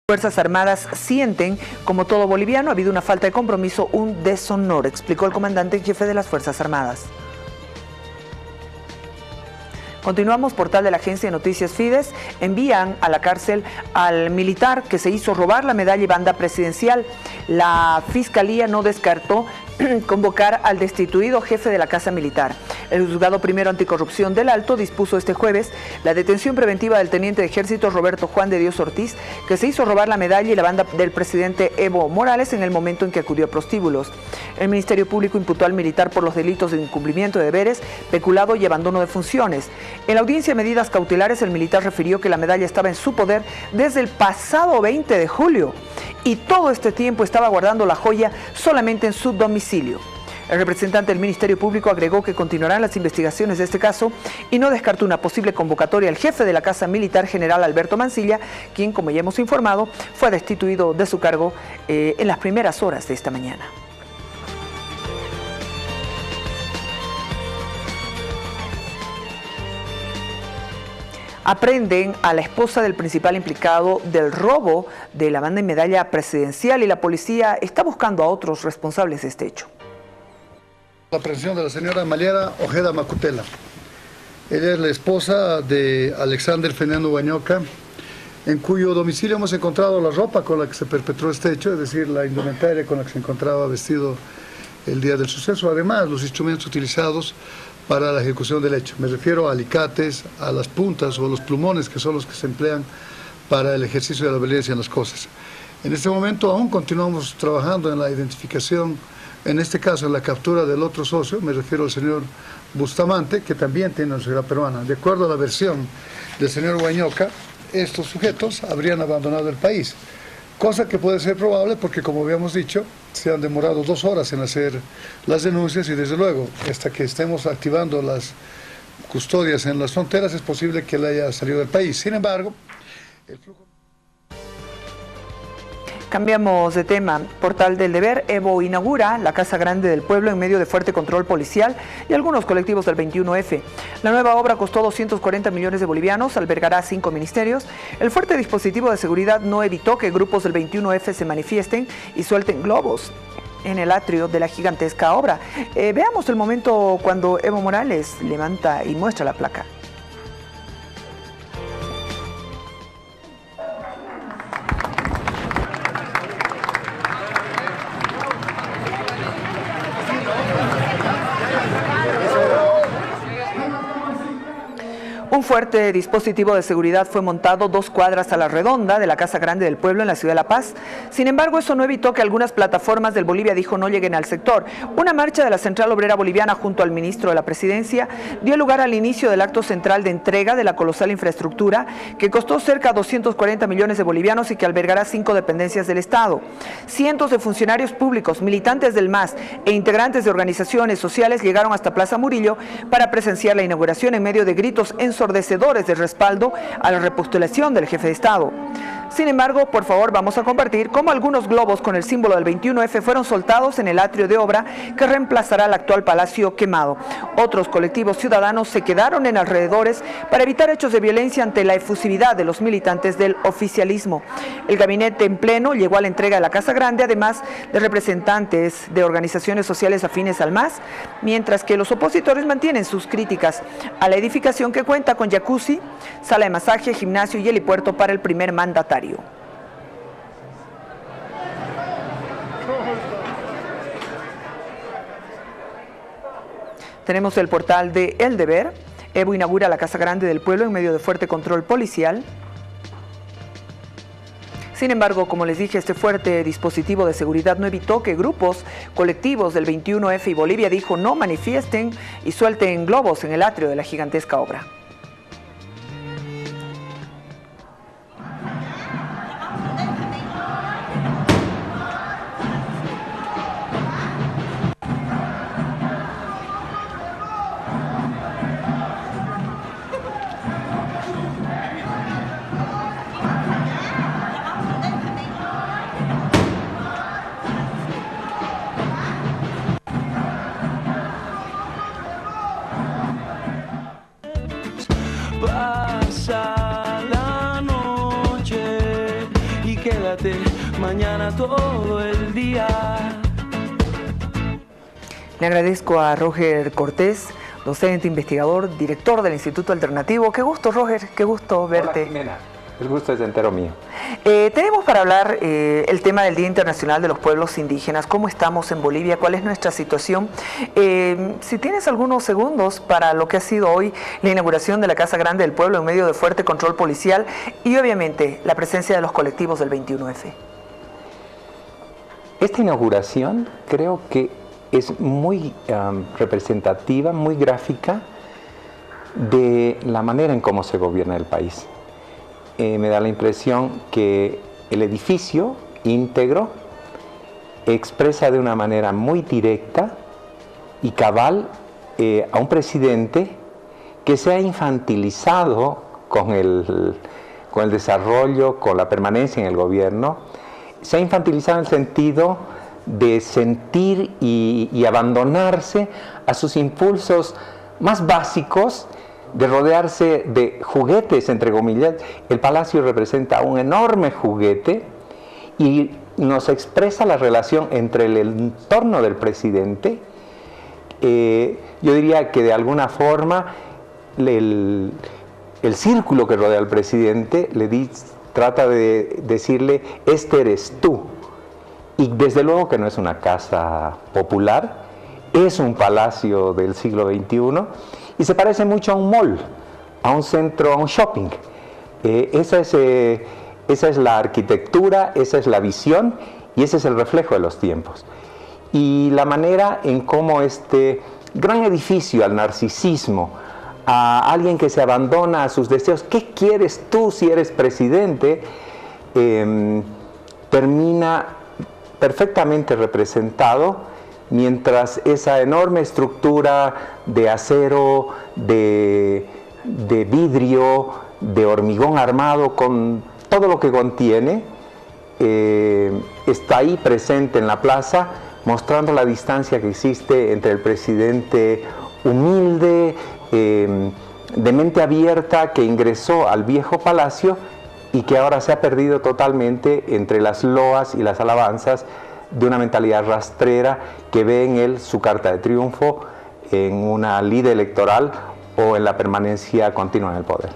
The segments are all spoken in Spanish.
Fuerzas Armadas sienten, como todo boliviano, ha habido una falta de compromiso, un deshonor, explicó el comandante en jefe de las Fuerzas Armadas. Continuamos, portal de la agencia de noticias Fides, envían a la cárcel al militar que se hizo robar la medalla y banda presidencial. La Fiscalía no descartó convocar al destituido jefe de la Casa Militar. El Juzgado Primero Anticorrupción del Alto dispuso este jueves la detención preventiva del teniente de ejército Roberto Juan de Dios Ortiz, que se hizo robar la medalla y la banda del presidente Evo Morales en el momento en que acudió a prostíbulos. El Ministerio Público imputó al militar por los delitos de incumplimiento de deberes, peculado y abandono de funciones. En la audiencia de medidas cautelares, el militar refirió que la medalla estaba en su poder desde el pasado 20 de julio y todo este tiempo estaba guardando la joya solamente en su domicilio. El representante del Ministerio Público agregó que continuarán las investigaciones de este caso y no descartó una posible convocatoria al jefe de la Casa Militar, general Alberto Mancilla, quien, como ya hemos informado, fue destituido de su cargo en las primeras horas de esta mañana. Aprenden a la esposa del principal implicado del robo de la banda y medalla presidencial y la policía está buscando a otros responsables de este hecho. La aprehensión de la señora Maliara Ojeda Macutela. Ella es la esposa de Alexander Fernando Huañoca, en cuyo domicilio hemos encontrado la ropa con la que se perpetró este hecho, es decir, la indumentaria con la que se encontraba vestido el día del suceso, además los instrumentos utilizados para la ejecución del hecho. Me refiero a alicates, a las puntas o los plumones, que son los que se emplean para el ejercicio de la violencia en las cosas. En este momento aún continuamos trabajando en la identificación, en este caso en la captura del otro socio, me refiero al señor Bustamante, que también tiene nacionalidad peruana. De acuerdo a la versión del señor Huañoca, estos sujetos habrían abandonado el país, cosa que puede ser probable porque, como habíamos dicho, se han demorado 2 horas en hacer las denuncias y, desde luego, hasta que estemos activando las custodias en las fronteras, es posible que él haya salido del país. Sin embargo, el flujo... Cambiamos de tema. Portal del Deber, Evo inaugura la Casa Grande del Pueblo en medio de fuerte control policial y algunos colectivos del 21F. La nueva obra costó 240 millones de bolivianos, albergará 5 ministerios. El fuerte dispositivo de seguridad no evitó que grupos del 21F se manifiesten y suelten globos en el atrio de la gigantesca obra. Veamos el momento cuando Evo Morales levanta y muestra la placa. Un fuerte dispositivo de seguridad fue montado 2 cuadras a la redonda de la Casa Grande del Pueblo en la ciudad de La Paz. Sin embargo, eso no evitó que algunas plataformas del Bolivia Dijo no lleguen al sector. Una marcha de la Central Obrera Boliviana junto al ministro de la Presidencia dio lugar al inicio del acto central de entrega de la colosal infraestructura que costó cerca de 240 millones de bolivianos y que albergará 5 dependencias del Estado. Cientos de funcionarios públicos, militantes del MAS e integrantes de organizaciones sociales llegaron hasta Plaza Murillo para presenciar la inauguración en medio de gritos ensordecedores de respaldo a la repostulación del jefe de Estado. Sin embargo, por favor, vamos a compartir cómo algunos globos con el símbolo del 21F fueron soltados en el atrio de obra que reemplazará el actual palacio quemado. Otros colectivos ciudadanos se quedaron en alrededores para evitar hechos de violencia ante la efusividad de los militantes del oficialismo. El gabinete en pleno llegó a la entrega de la Casa Grande, además de representantes de organizaciones sociales afines al MAS, mientras que los opositores mantienen sus críticas a la edificación que cuenta con jacuzzi, sala de masaje, gimnasio y helipuerto para el primer mandatario. Tenemos el portal de El Deber. Evo inaugura la Casa Grande del Pueblo en medio de fuerte control policial. Sin embargo, como les dije, este fuerte dispositivo de seguridad no evitó que grupos colectivos del 21F y Bolivia Dijo no manifiesten y suelten globos en el atrio de la gigantesca obra. quédate mañana todo el día. Le agradezco a Roger Cortés, docente, investigador, director del Instituto Alternativo. Qué gusto, Roger, qué gusto verte. Hola, Jimena. El gusto es entero mío. Tenemos para hablar el tema del Día Internacional de los Pueblos Indígenas. ¿Cómo estamos en Bolivia? ¿Cuál es nuestra situación? Si tienes algunos segundos para lo que ha sido hoy la inauguración de la Casa Grande del Pueblo en medio de fuerte control policial y obviamente la presencia de los colectivos del 21F. Esta inauguración creo que es muy representativa, muy gráfica de la manera en cómo se gobierna el país. Me da la impresión que el edificio íntegro expresa de una manera muy directa y cabal a un presidente que se ha infantilizado con el desarrollo, con la permanencia en el gobierno. Se ha infantilizado en el sentido de sentir y abandonarse a sus impulsos más básicos, de rodearse de juguetes, entre comillas. El palacio representa un enorme juguete y nos expresa la relación entre el entorno del presidente. Yo diría que de alguna forma el círculo que rodea al presidente trata de decirle: este eres tú. Y desde luego que no es una casa popular, es un palacio del siglo XXI y se parece mucho a un mall, a un centro, a un shopping. Esa es la arquitectura, esa es la visión y ese es el reflejo de los tiempos. Y la manera en cómo este gran edificio al narcisismo, a alguien que se abandona a sus deseos, ¿qué quieres tú si eres presidente?, termina perfectamente representado, mientras esa enorme estructura de acero, de vidrio, de hormigón armado, con todo lo que contiene, está ahí presente en la plaza, mostrando la distancia que existe entre el presidente humilde, de mente abierta, que ingresó al viejo palacio y que ahora se ha perdido totalmente entre las loas y las alabanzas de una mentalidad rastrera que ve en él su carta de triunfo en una lida electoral o en la permanencia continua en el poder.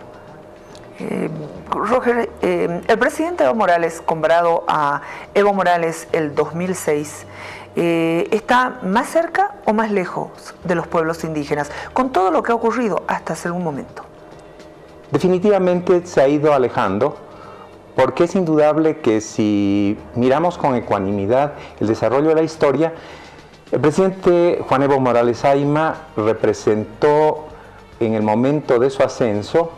Roger, el presidente Evo Morales, comparado a Evo Morales el 2006, ¿está más cerca o más lejos de los pueblos indígenas con todo lo que ha ocurrido hasta hace un momento? Definitivamente se ha ido alejando, porque es indudable que si miramos con ecuanimidad el desarrollo de la historia, el presidente Juan Evo Morales Ayma representó en el momento de su ascenso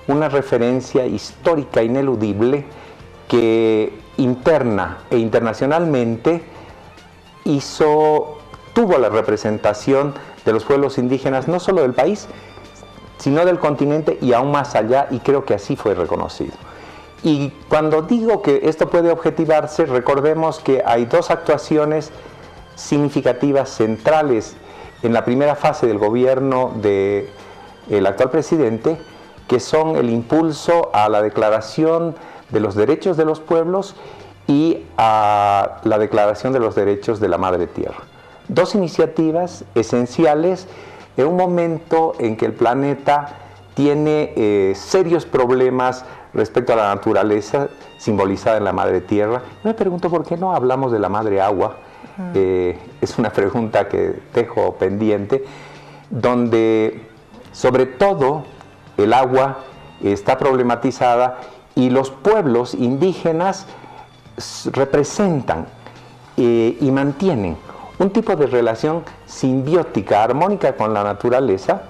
una referencia histórica ineludible que interna e internacionalmente tuvo la representación de los pueblos indígenas, no solo del país, sino del continente y aún más allá, y creo que así fue reconocido. Y cuando digo que esto puede objetivarse, recordemos que hay dos actuaciones significativas centrales en la primera fase del gobierno del actual presidente, que son el impulso a la declaración de los derechos de los pueblos y a la declaración de los derechos de la madre tierra. Dos iniciativas esenciales en un momento en que el planeta tiene serios problemas respecto a la naturaleza simbolizada en la madre tierra. Me pregunto por qué no hablamos de la madre agua. Es una pregunta que dejo pendiente, donde sobre todo el agua está problematizada y los pueblos indígenas representan y mantienen un tipo de relación simbiótica, armónica con la naturaleza,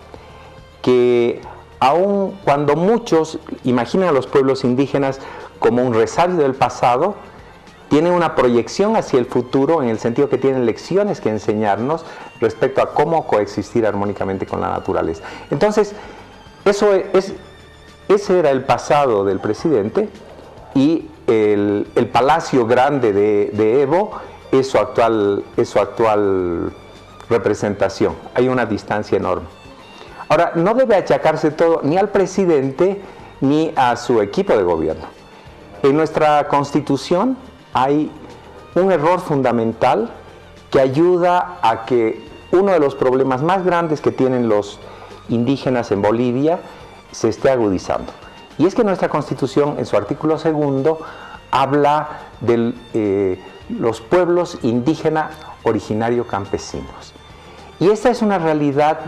que aun cuando muchos imaginan a los pueblos indígenas como un resabio del pasado, tienen una proyección hacia el futuro en el sentido que tienen lecciones que enseñarnos respecto a cómo coexistir armónicamente con la naturaleza. Entonces, ese era el pasado del presidente, y el Palacio Grande de Evo es su actual representación. Hay una distancia enorme. Ahora, no debe achacarse todo ni al presidente ni a su equipo de gobierno. En nuestra Constitución hay un error fundamental que ayuda a que uno de los problemas más grandes que tienen los indígenas en Bolivia se esté agudizando. Y es que nuestra Constitución, en su artículo 2, habla de los pueblos indígenas originario campesinos. Y esta es una realidad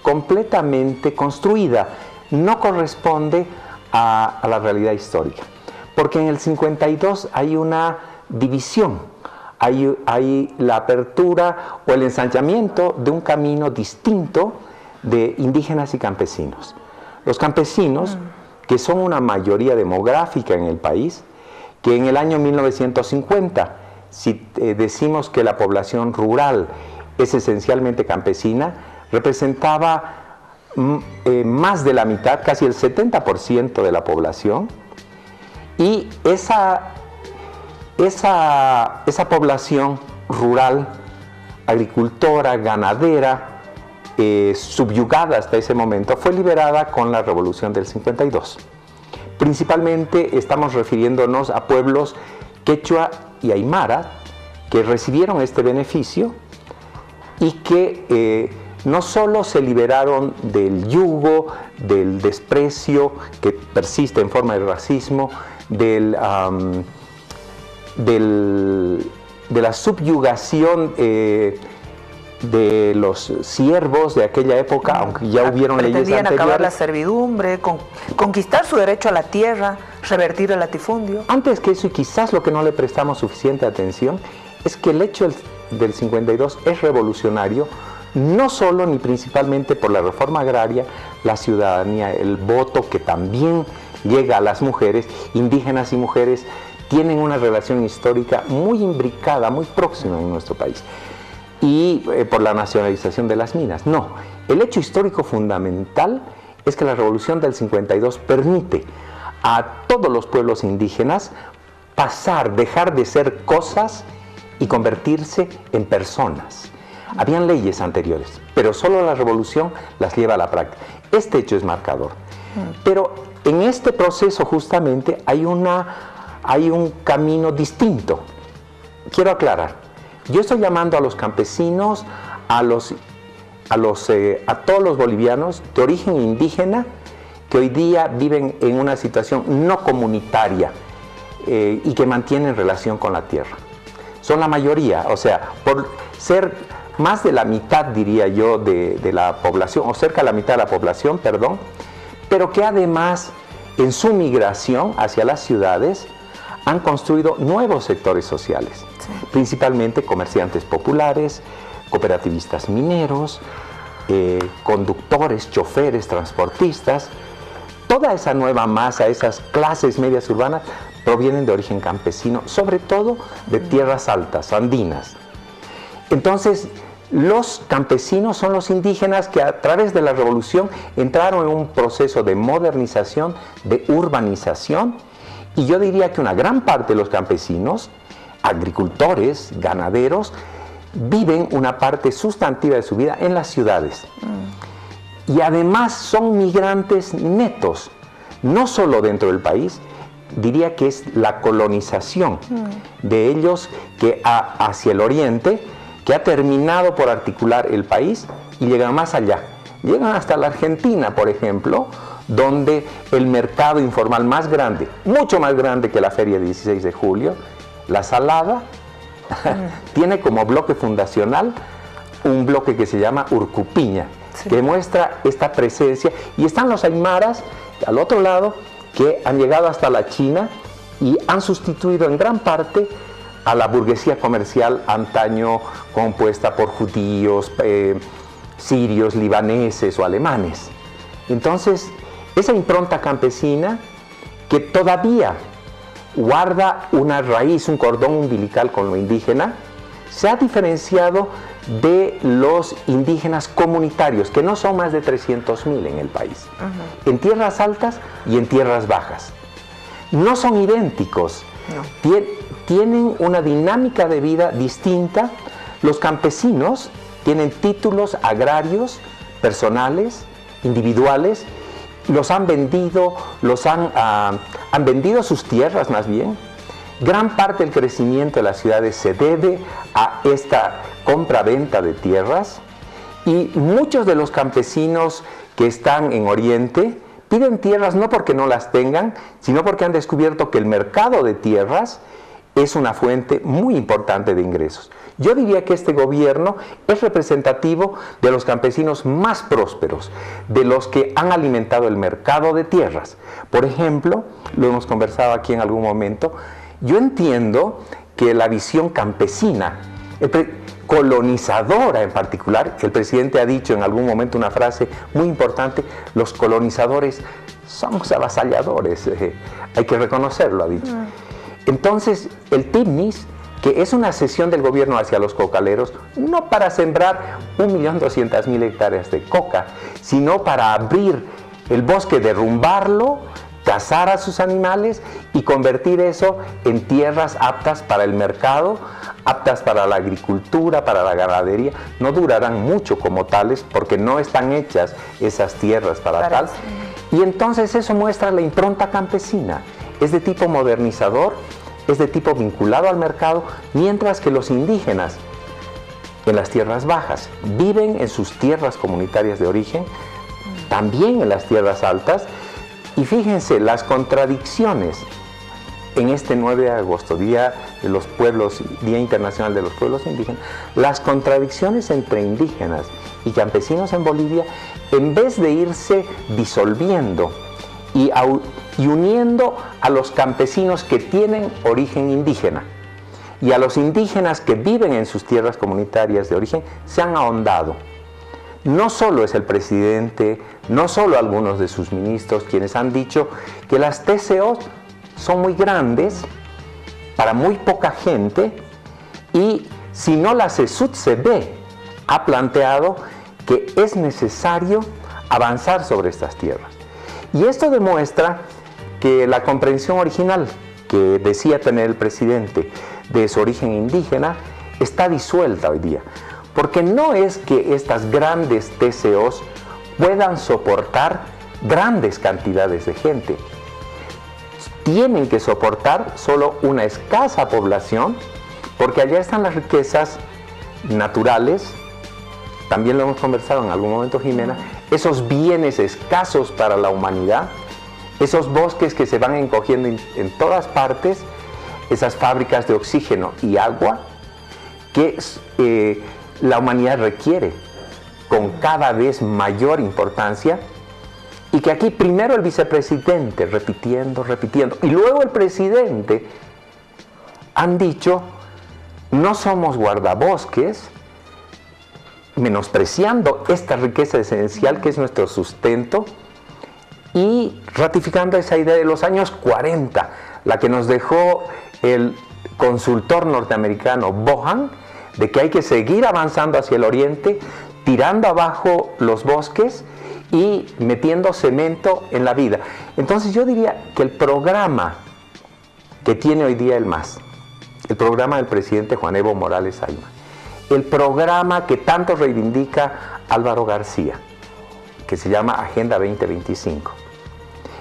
completamente construida, no corresponde a la realidad histórica. Porque en el 52 hay una división, hay la apertura o el ensanchamiento de un camino distinto de indígenas y campesinos. Los campesinos, que son una mayoría demográfica en el país, que en el año 1950, si decimos que la población rural es esencialmente campesina, representaba más de la mitad, casi el 70% de la población, y esa población rural, agricultora, ganadera, subyugada hasta ese momento, fue liberada con la Revolución del 52. Principalmente estamos refiriéndonos a pueblos quechua y aymara que recibieron este beneficio y que no solo se liberaron del yugo, del desprecio que persiste en forma de racismo, de la subyugación de los siervos de aquella época, aunque ya hubieron leyes anteriores. Pretendían acabar la servidumbre, conquistar su derecho a la tierra, revertir el latifundio. Antes que eso, y quizás lo que no le prestamos suficiente atención, es que el hecho del 52 es revolucionario, no solo ni principalmente por la reforma agraria, la ciudadanía, el voto que también llega a las mujeres, indígenas y mujeres, tienen una relación histórica muy imbricada, muy próxima en nuestro país. Y por la nacionalización de las minas. No, el hecho histórico fundamental es que la Revolución del 52 permite a todos los pueblos indígenas dejar de ser cosas y convertirse en personas. Habían leyes anteriores, pero solo la Revolución las lleva a la práctica. Este hecho es marcador. Pero en este proceso justamente hay un camino distinto. Quiero aclarar. Yo estoy llamando a los campesinos, a todos los bolivianos de origen indígena que hoy día viven en una situación no comunitaria y que mantienen relación con la tierra. Son la mayoría, o sea, por ser más de la mitad, diría yo, de la población, o cerca de la mitad de la población, perdón, pero que además en su migración hacia las ciudades han construido nuevos sectores sociales. Principalmente comerciantes populares, cooperativistas mineros, conductores, choferes, transportistas. Toda esa nueva masa, esas clases medias urbanas, provienen de origen campesino, sobre todo de tierras altas, andinas. Entonces, los campesinos son los indígenas que a través de la revolución entraron en un proceso de modernización, de urbanización, y yo diría que una gran parte de los campesinos, agricultores, ganaderos, viven una parte sustantiva de su vida en las ciudades. Y además son migrantes netos, no solo dentro del país, diría que es la colonización de ellos que hacia el oriente, que ha terminado por articular el país y llegan más allá. Llegan hasta la Argentina, por ejemplo, donde el mercado informal más grande, mucho más grande que la Feria 16 de Julio, La Salada, tiene como bloque fundacional un bloque que se llama Urcupiña, que muestra esta presencia, y están los aymaras al otro lado que han llegado hasta la China y han sustituido en gran parte a la burguesía comercial antaño compuesta por judíos, sirios, libaneses o alemanes. Entonces, esa impronta campesina que todavía guarda una raíz, un cordón umbilical con lo indígena, se ha diferenciado de los indígenas comunitarios, que no son más de 300.000 en el país, en tierras altas y en tierras bajas. No son idénticos, tienen una dinámica de vida distinta. Los campesinos tienen títulos agrarios, personales, individuales, los han vendido, los han han vendido sus tierras más bien. Gran parte del crecimiento de las ciudades se debe a esta compra-venta de tierras, y muchos de los campesinos que están en Oriente piden tierras no porque no las tengan, sino porque han descubierto que el mercado de tierras es una fuente muy importante de ingresos. Yo diría que este gobierno es representativo de los campesinos más prósperos, de los que han alimentado el mercado de tierras. Por ejemplo, lo hemos conversado aquí en algún momento, yo entiendo que la visión campesina, colonizadora en particular, el presidente ha dicho en algún momento una frase muy importante: los colonizadores somos avasalladores, hay que reconocerlo, ha dicho. Entonces, el TIPNIS, que es una cesión del gobierno hacia los cocaleros, no para sembrar 1.200.000 hectáreas de coca, sino para abrir el bosque, derrumbarlo, cazar a sus animales y convertir eso en tierras aptas para el mercado, aptas para la agricultura, para la ganadería. No durarán mucho como tales porque no están hechas esas tierras para tal. Y entonces eso muestra la impronta campesina. Es de tipo modernizador, es de tipo vinculado al mercado, mientras que los indígenas en las tierras bajas viven en sus tierras comunitarias de origen, también en las tierras altas. Y fíjense las contradicciones en este 9 de agosto, Día de los Pueblos, Día Internacional de los Pueblos Indígenas, las contradicciones entre indígenas y campesinos en Bolivia, en vez de irse disolviendo y uniendo a los campesinos que tienen origen indígena y a los indígenas que viven en sus tierras comunitarias de origen, se han ahondado. No solo es el presidente, no solo algunos de sus ministros quienes han dicho que las TCO son muy grandes para muy poca gente, y si no la CESUTCB ha planteado que es necesario avanzar sobre estas tierras. Y esto demuestra que la comprensión original que decía tener el presidente de su origen indígena está disuelta hoy día. Porque no es que estas grandes TCOs puedan soportar grandes cantidades de gente. Tienen que soportar solo una escasa población, porque allá están las riquezas naturales, también lo hemos conversado en algún momento, Jimena, esos bienes escasos para la humanidad, esos bosques que se van encogiendo en todas partes, esas fábricas de oxígeno y agua que la humanidad requiere con cada vez mayor importancia, y que aquí primero el vicepresidente repitiendo, y luego el presidente han dicho: no somos guardabosques, menospreciando esta riqueza esencial que es nuestro sustento, y ratificando esa idea de los años 40, la que nos dejó el consultor norteamericano Bohan, de que hay que seguir avanzando hacia el oriente, tirando abajo los bosques y metiendo cemento en la vida. Entonces yo diría que el programa que tiene hoy día el MAS, el programa del presidente Juan Evo Morales Ayma, el programa que tanto reivindica Álvaro García, que se llama Agenda 2025,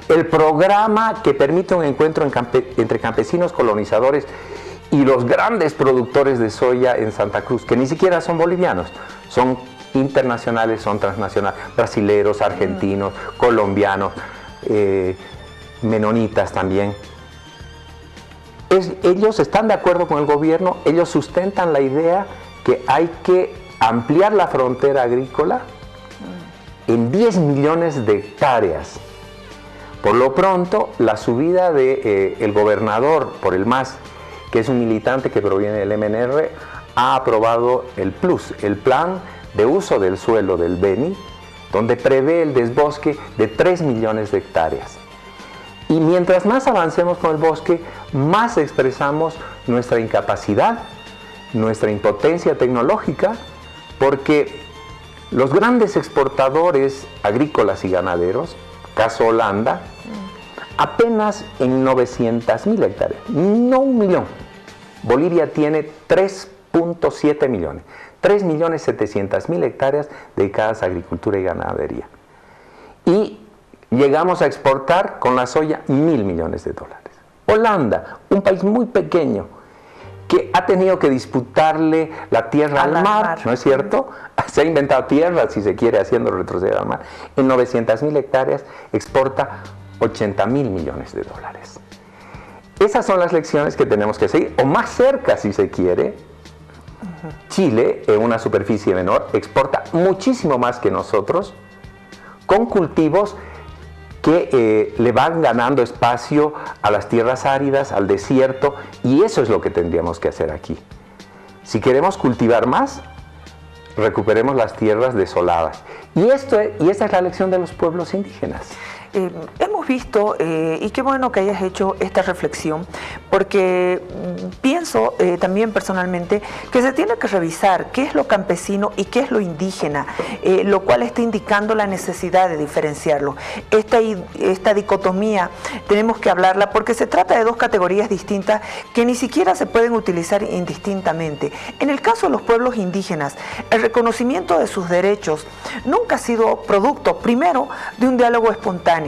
el programa que permite un encuentro entre campesinos colonizadores y los grandes productores de soya en Santa Cruz, que ni siquiera son bolivianos, son internacionales, son transnacionales, brasileros, argentinos, colombianos, menonitas también. Ellos están de acuerdo con el gobierno, ellos sustentan la idea que hay que ampliar la frontera agrícola en 10 millones de hectáreas. Por lo pronto, la subida del gobernador por el MAS, que es un militante que proviene del MNR, ha aprobado el PLUS, el Plan de Uso del Suelo del Beni, donde prevé el desbosque de 3 millones de hectáreas. Y mientras más avancemos con el bosque, más expresamos nuestra incapacidad, nuestra impotencia tecnológica, porque los grandes exportadores agrícolas y ganaderos, caso Holanda, apenas en 900.000 hectáreas, no 1 millón. Bolivia tiene 3.7 millones, 3.700.000 hectáreas dedicadas a agricultura y ganadería. Y llegamos a exportar con la soya 1.000 millones de dólares. Holanda, un país muy pequeño, que ha tenido que disputarle la tierra al mar, ¿no es cierto? Se ha inventado tierra, si se quiere, haciendo retroceder al mar. En 900.000 hectáreas exporta 80.000 millones de dólares. Esas son las lecciones que tenemos que seguir, o más cerca, si se quiere. Chile, en una superficie menor, exporta muchísimo más que nosotros, con cultivos que le van ganando espacio a las tierras áridas, al desierto, y eso es lo que tendríamos que hacer aquí. Si queremos cultivar más, recuperemos las tierras desoladas. Y esta es la lección de los pueblos indígenas. Hemos visto, y qué bueno que hayas hecho esta reflexión, porque pienso también personalmente que se tiene que revisar qué es lo campesino y qué es lo indígena, lo cual está indicando la necesidad de diferenciarlo. Esta dicotomía tenemos que hablarla porque se trata de dos categorías distintas que ni siquiera se pueden utilizar indistintamente. En el caso de los pueblos indígenas, el reconocimiento de sus derechos nunca ha sido producto, primero, de un diálogo espontáneo,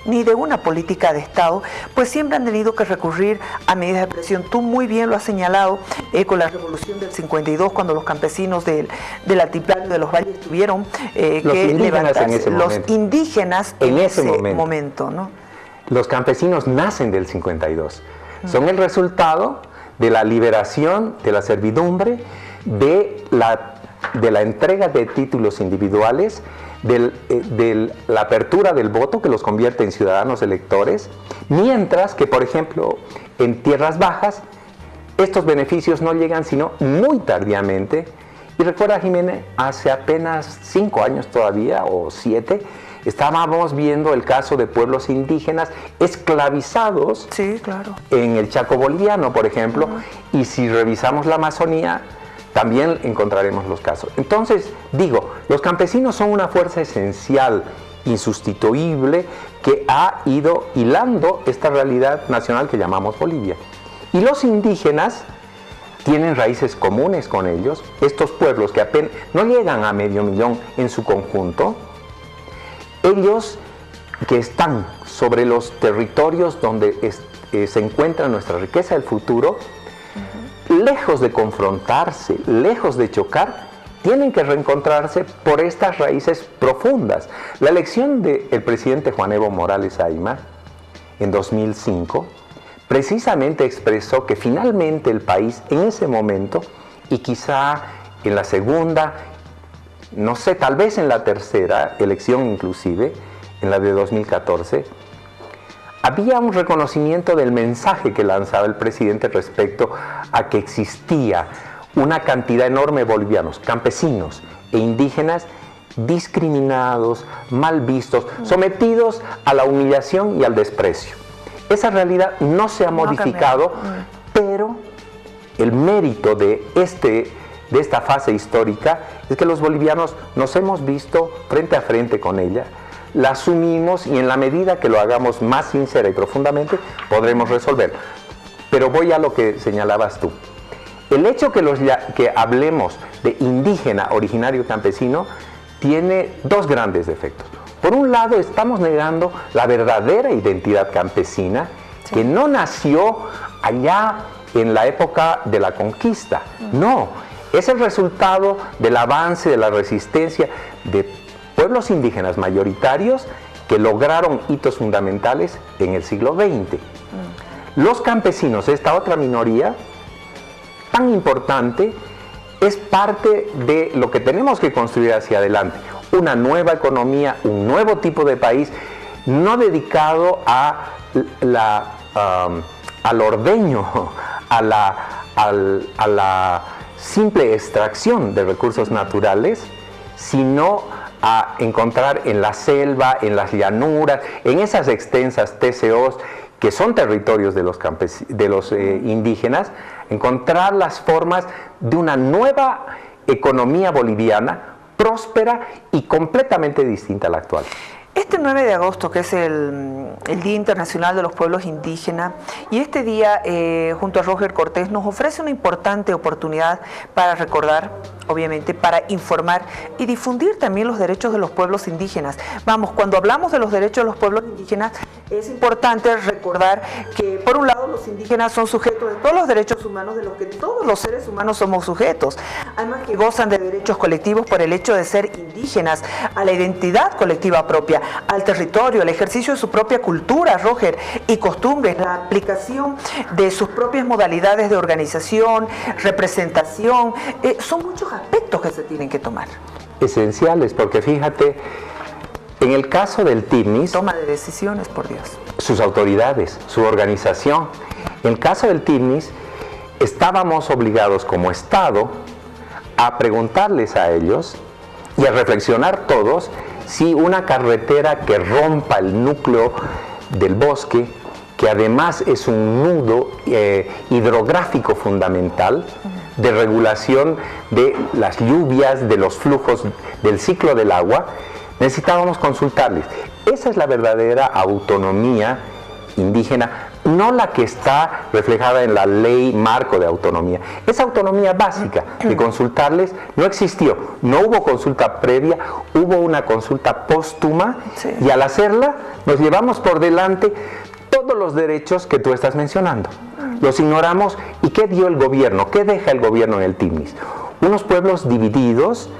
ni de una política de Estado, pues siempre han tenido que recurrir a medidas de presión. Tú muy bien lo has señalado con la revolución del 52, cuando los campesinos del altiplano de los valles tuvieron que levantarse. Los indígenas en ese momento, ¿no? Los campesinos nacen del 52. Son el resultado de la liberación de la servidumbre, de la entrega de títulos individuales, de la apertura del voto que los convierte en ciudadanos electores, mientras que, por ejemplo, en tierras bajas, estos beneficios no llegan sino muy tardíamente. Y recuerda, Jimena, hace apenas 5 años todavía, o 7, estábamos viendo el caso de pueblos indígenas esclavizados, sí, claro, en el Chaco boliviano, por ejemplo, y si revisamos la Amazonía, también encontraremos los casos. Entonces, digo, los campesinos son una fuerza esencial, insustituible, que ha ido hilando esta realidad nacional que llamamos Bolivia. Y los indígenas tienen raíces comunes con ellos. Estos pueblos que apenas no llegan a 500.000 en su conjunto, ellos que están sobre los territorios donde se encuentra nuestra riqueza del futuro, lejos de confrontarse, lejos de chocar, tienen que reencontrarse por estas raíces profundas. La elección del presidente Juan Evo Morales Ayma en 2005 precisamente expresó que finalmente el país en ese momento, y quizá en la segunda, no sé, tal vez en la tercera elección inclusive, en la de 2014, había un reconocimiento del mensaje que lanzaba el presidente respecto a que existía una cantidad enorme de bolivianos, campesinos e indígenas discriminados, mal vistos, sometidos a la humillación y al desprecio. Esa realidad no se ha modificado, pero el mérito de esta fase histórica es que los bolivianos nos hemos visto frente a frente con ella, la asumimos y en la medida que lo hagamos más sincera y profundamente podremos resolver. Pero voy a lo que señalabas tú. El hecho que hablemos de indígena, originario, campesino, tiene dos grandes defectos. Por un lado, estamos negando la verdadera identidad campesina, sí, que no nació allá en la época de la conquista. No, es el resultado del avance, de la resistencia de pueblos indígenas mayoritarios que lograron hitos fundamentales en el siglo XX. Los campesinos, esta otra minoría tan importante, es parte de lo que tenemos que construir hacia adelante. Una nueva economía, un nuevo tipo de país, no dedicado al ordeño, a la simple extracción de recursos naturales, sino a encontrar en la selva, en las llanuras, en esas extensas TCOs que son territorios de los indígenas, encontrar las formas de una nueva economía boliviana próspera y completamente distinta a la actual. Este 9 de agosto, que es el Día Internacional de los Pueblos Indígenas, y este día, junto a Roger Cortés, nos ofrece una importante oportunidad para recordar, obviamente, para informar y difundir también los derechos de los pueblos indígenas. Vamos, cuando hablamos de los derechos de los pueblos indígenas, es importante recordar que, por un lado, los indígenas son sujetos de todos los derechos humanos de los que todos los seres humanos somos sujetos, además que gozan de derechos colectivos por el hecho de ser indígenas, a la identidad colectiva propia, al territorio, al ejercicio de su propia cultura, Roger, y costumbres, la aplicación de sus propias modalidades de organización, representación, son muchos aspectos que se tienen que tomar. Esenciales, porque fíjate, en el caso del TIMNIS, toma de decisiones, por Dios, sus autoridades, su organización, en el caso del TIMNIS, estábamos obligados como Estado a preguntarles a ellos y a reflexionar todos si una carretera que rompa el núcleo del bosque, que además es un nudo hidrográfico fundamental de regulación de las lluvias, de los flujos del ciclo del agua, necesitábamos consultarles. Esa es la verdadera autonomía indígena, no la que está reflejada en la ley marco de autonomía. Esa autonomía básica de consultarles no existió, no hubo consulta previa, hubo una consulta póstuma, sí. Y al hacerla nos llevamos por delante todos los derechos que tú estás mencionando. Los ignoramos. ¿Y qué dio el gobierno? ¿Qué deja el gobierno en el TIMNIS? Unos pueblos divididos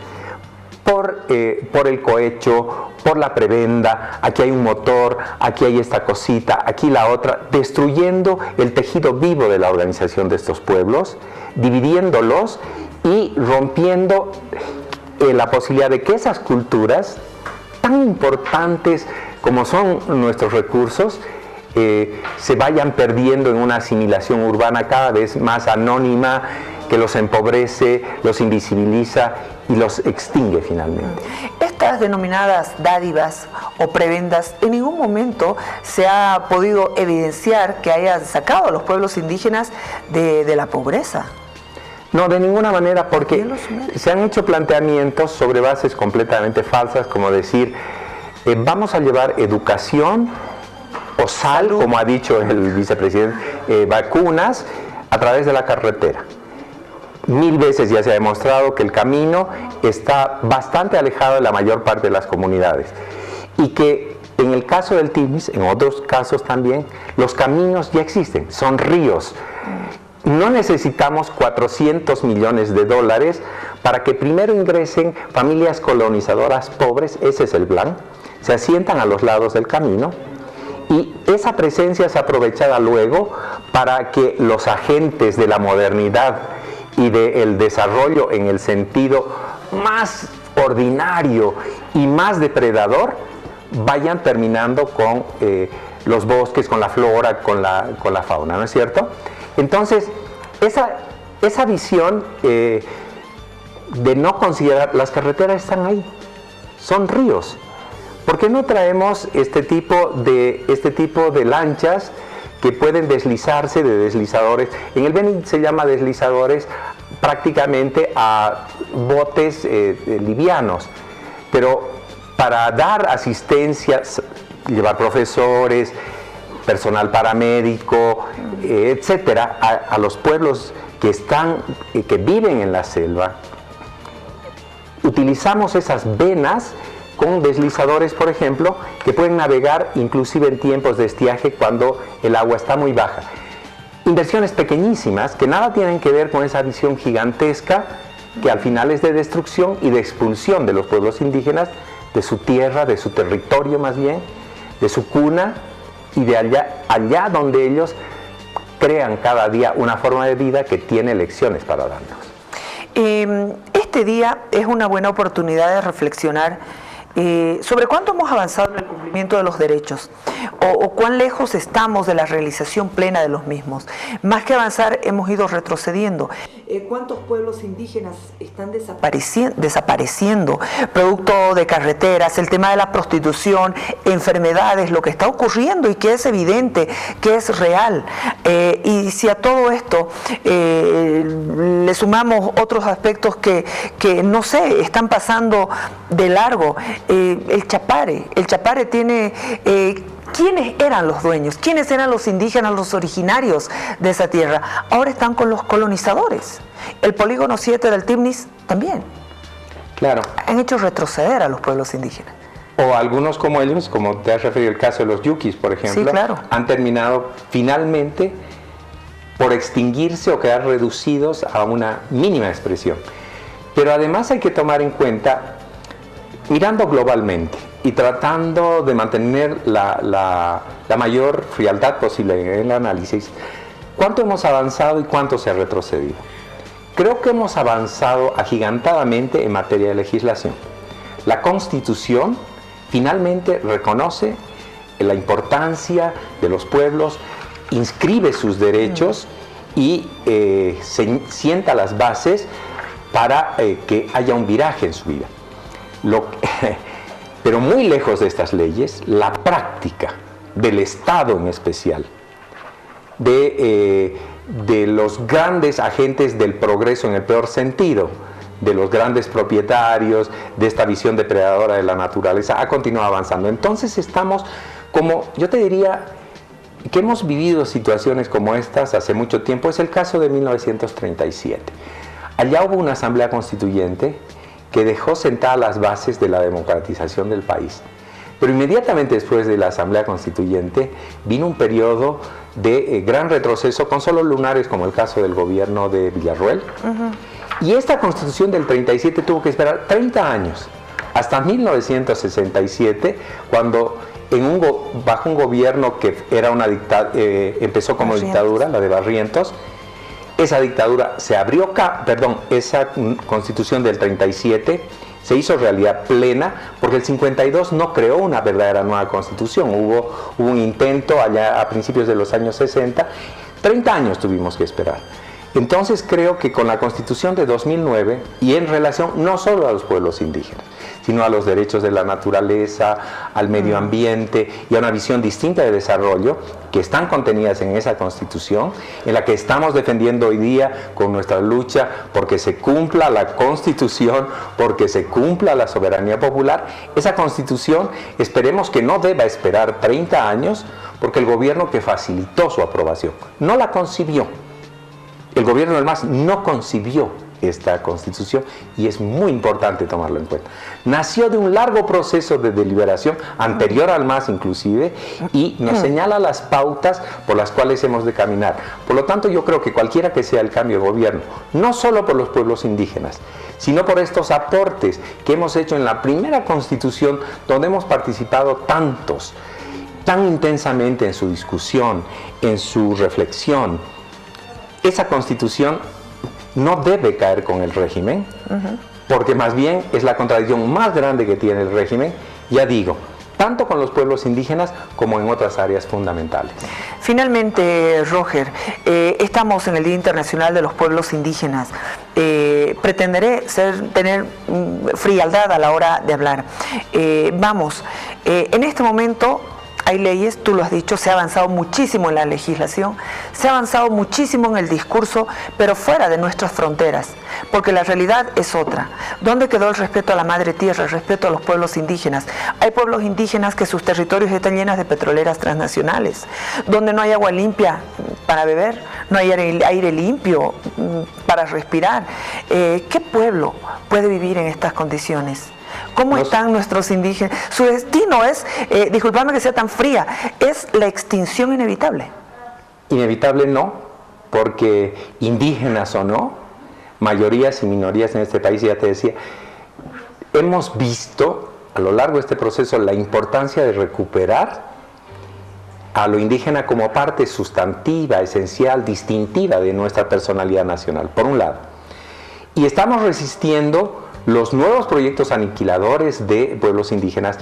por el cohecho, por la prebenda, aquí hay un motor, aquí hay esta cosita, aquí la otra, destruyendo el tejido vivo de la organización de estos pueblos, dividiéndolos y rompiendo la posibilidad de que esas culturas, tan importantes como son nuestros recursos, se vayan perdiendo en una asimilación urbana cada vez más anónima, que los empobrece, los invisibiliza y los extingue finalmente. Estas denominadas dádivas o prebendas, en ningún momento se ha podido evidenciar que hayan sacado a los pueblos indígenas de la pobreza. No, de ninguna manera, porque se han hecho planteamientos sobre bases completamente falsas, como decir, vamos a llevar educación o salud, como ha dicho el vicepresidente, vacunas a través de la carretera. 1000 veces ya se ha demostrado que el camino está bastante alejado de la mayor parte de las comunidades y que en el caso del TIMNIS, en otros casos también, los caminos ya existen, son ríos. No necesitamos 400 millones de dólares para que primero ingresen familias colonizadoras pobres, ese es el plan, se asientan a los lados del camino y esa presencia es aprovechada luego para que los agentes de la modernidad y del desarrollo en el sentido más ordinario y más depredador vayan terminando con los bosques, con la flora, con la fauna, ¿no es cierto? Entonces, esa visión de no considerar, las carreteras están ahí, son ríos. ¿Por qué no traemos este tipo de lanchas que pueden deslizarse, de deslizadores? En el Beni se llama deslizadores prácticamente a botes livianos, pero para dar asistencia, llevar profesores, personal paramédico, etcétera, a los pueblos que viven en la selva, utilizamos esas venas con deslizadores, por ejemplo, que pueden navegar inclusive en tiempos de estiaje cuando el agua está muy baja. Inversiones pequeñísimas que nada tienen que ver con esa visión gigantesca que al final es de destrucción y de expulsión de los pueblos indígenas de su tierra, de su territorio más bien, de su cuna y de allá donde ellos crean cada día una forma de vida que tiene lecciones para darnos. Este día es una buena oportunidad de reflexionar sobre cuánto hemos avanzado en el cumplimiento de los derechos. o cuán lejos estamos de la realización plena de los mismos. Más que avanzar, hemos ido retrocediendo. ¿Cuántos pueblos indígenas están desapareciendo producto de carreteras, el tema de la prostitución, enfermedades, lo que está ocurriendo y que es evidente, que es real? Y si a todo esto le sumamos otros aspectos que no sé, están pasando de largo, el Chapare tiene... ¿Quiénes eran los dueños? ¿Quiénes eran los indígenas, los originarios de esa tierra? Ahora están con los colonizadores. El polígono 7 del Timnis también. Claro. Han hecho retroceder a los pueblos indígenas. O algunos como ellos, como te has referido el caso de los yuquis, por ejemplo, sí, claro, han terminado finalmente por extinguirse o quedar reducidos a una mínima expresión. Pero además hay que tomar en cuenta, mirando globalmente y tratando de mantener la mayor frialdad posible en el análisis, ¿cuánto hemos avanzado y cuánto se ha retrocedido? Creo que hemos avanzado agigantadamente en materia de legislación. La Constitución finalmente reconoce la importancia de los pueblos, inscribe sus derechos y sienta las bases para que haya un viraje en su vida. Pero muy lejos de estas leyes, la práctica del Estado en especial, de los grandes agentes del progreso en el peor sentido, de los grandes propietarios, de esta visión depredadora de la naturaleza, ha continuado avanzando. Entonces estamos, como yo te diría, que hemos vivido situaciones como estas hace mucho tiempo. Es el caso de 1937. Allá hubo una asamblea constituyente que dejó sentadas las bases de la democratización del país. Pero inmediatamente después de la Asamblea Constituyente vino un periodo de gran retroceso con solo lunares, como el caso del gobierno de Villarroel. Y esta Constitución del 37 tuvo que esperar 30 años, hasta 1967, cuando bajo un gobierno que era empezó como dictadura, la de Barrientos. Esa dictadura se abrió, esa Constitución del 37 se hizo realidad plena, porque el 52 no creó una verdadera nueva Constitución. Hubo un intento allá a principios de los años 60, 30 años tuvimos que esperar. Entonces creo que con la Constitución de 2009, y en relación no solo a los pueblos indígenas, sino a los derechos de la naturaleza, al medio ambiente y a una visión distinta de desarrollo que están contenidas en esa Constitución, en la que estamos defendiendo hoy día con nuestra lucha porque se cumpla la Constitución, porque se cumpla la soberanía popular. Esa Constitución esperemos que no deba esperar 30 años, porque el gobierno que facilitó su aprobación no la concibió. El gobierno del MAS no concibió esta Constitución, y es muy importante tomarlo en cuenta. Nació de un largo proceso de deliberación, anterior al MAS inclusive, y nos señala las pautas por las cuales hemos de caminar. Por lo tanto, yo creo que cualquiera que sea el cambio de gobierno, no solo por los pueblos indígenas, sino por estos aportes que hemos hecho en la primera Constitución, donde hemos participado tantos, tan intensamente en su discusión, en su reflexión. Esa Constitución no debe caer con el régimen, porque más bien es la contradicción más grande que tiene el régimen, ya digo, tanto con los pueblos indígenas como en otras áreas fundamentales. Finalmente, Roger, estamos en el Día Internacional de los Pueblos Indígenas. Pretenderé tener frialdad a la hora de hablar. En este momento hay leyes, tú lo has dicho, se ha avanzado muchísimo en la legislación, se ha avanzado muchísimo en el discurso, pero fuera de nuestras fronteras, porque la realidad es otra. ¿Dónde quedó el respeto a la madre tierra, el respeto a los pueblos indígenas? Hay pueblos indígenas que sus territorios están llenos de petroleras transnacionales, donde no hay agua limpia para beber, no hay aire limpio para respirar. ¿Qué pueblo puede vivir en estas condiciones? ¿Cómo están nuestros indígenas? Su destino es, discúlpame que sea tan fría, es la extinción inevitable. Inevitable no, porque indígenas o no, mayorías y minorías en este país, ya te decía, hemos visto a lo largo de este proceso la importancia de recuperar a lo indígena como parte sustantiva, esencial, distintiva de nuestra personalidad nacional, por un lado. Y estamos resistiendo los nuevos proyectos aniquiladores de pueblos indígenas.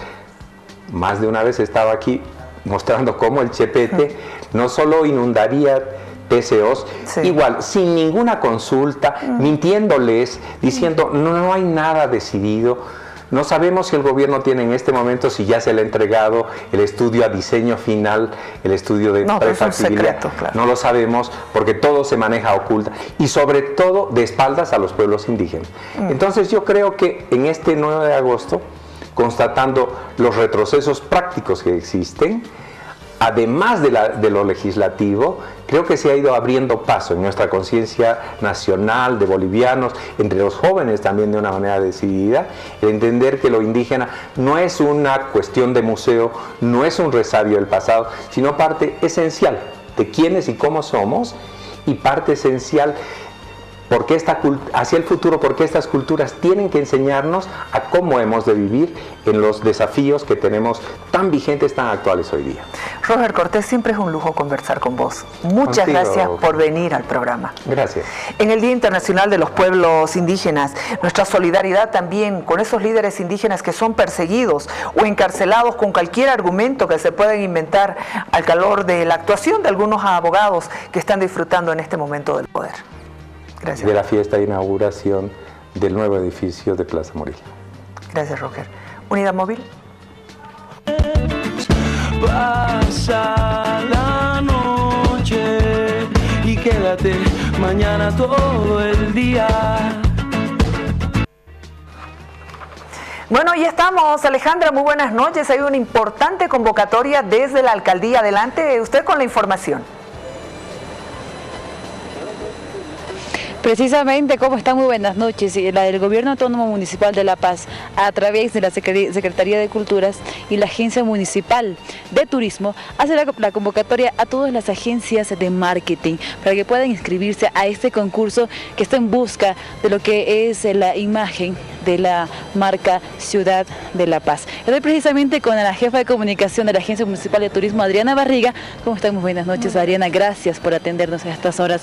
Más de una vez he estado aquí mostrando cómo el Chepete no solo inundaría PCOs, igual, sin ninguna consulta, mintiéndoles, diciendo no hay nada decidido. No sabemos si el gobierno tiene en este momento, si ya se le ha entregado el estudio a diseño final, el estudio de prefactibilidad. Claro. No lo sabemos porque todo se maneja oculta y sobre todo de espaldas a los pueblos indígenas. Entonces yo creo que en este 9 de agosto, constatando los retrocesos prácticos que existen, además de lo legislativo, creo que se ha ido abriendo paso en nuestra conciencia nacional de bolivianos, entre los jóvenes también de una manera decidida, el entender que lo indígena no es una cuestión de museo, no es un resabio del pasado, sino parte esencial de quiénes y cómo somos, y parte esencial porque hacia el futuro, porque estas culturas tienen que enseñarnos a cómo hemos de vivir en los desafíos que tenemos tan vigentes, tan actuales hoy día. Roger Cortés, siempre es un lujo conversar con vos. Muchas gracias por venir al programa. Gracias. En el Día Internacional de los Pueblos Indígenas, nuestra solidaridad también con esos líderes indígenas que son perseguidos o encarcelados con cualquier argumento que se puedan inventar al calor de la actuación de algunos abogados que están disfrutando en este momento del poder. Gracias. De la fiesta de inauguración del nuevo edificio de Plaza Murillo. Gracias, Roger. Unidad Móvil. Pasa la noche y quédate mañana todo el día. Bueno, ya estamos, Alejandra, muy buenas noches. Hay una importante convocatoria desde la alcaldía. Adelante, usted con la información. Precisamente, ¿cómo está? Muy buenas noches. La del Gobierno Autónomo Municipal de La Paz, a través de la Secretaría de Culturas y la Agencia Municipal de Turismo, hace la convocatoria a todas las agencias de marketing para que puedan inscribirse a este concurso que está en busca de lo que es la imagen de la marca Ciudad de La Paz. Estoy precisamente con la jefa de comunicación de la Agencia Municipal de Turismo, Adriana Barriga. ¿Cómo están? Muy buenas noches, Adriana. Gracias por atendernos a estas horas.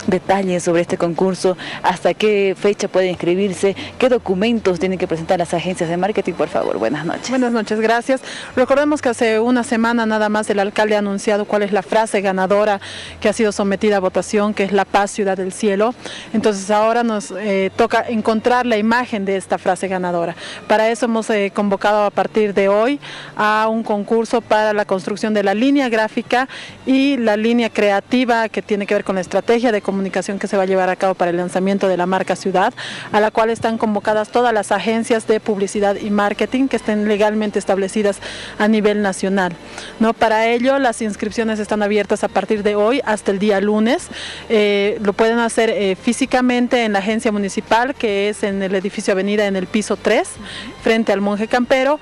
Detalles sobre este concurso, hasta qué fecha puede inscribirse, qué documentos tienen que presentar las agencias de marketing, por favor. Buenas noches. Buenas noches, gracias. Recordemos que hace una semana nada más el alcalde ha anunciado cuál es la frase ganadora que ha sido sometida a votación, que es La Paz, Ciudad del Cielo. Entonces ahora nos toca encontrar la imagen de esta frase ganadora. Para eso hemos convocado a partir de hoy a un concurso para la construcción de la línea gráfica y la línea creativa que tiene que ver con la estrategia de comunicación que se va a llevar a cabo para el lanzamiento de la marca Ciudad, a la cual están convocadas todas las agencias de publicidad y marketing que estén legalmente establecidas a nivel nacional. ¿No? Para ello, las inscripciones están abiertas a partir de hoy hasta el día lunes. Lo pueden hacer físicamente en la agencia municipal, que es en el edificio Avenida, en el piso 3, frente al Monje Campero,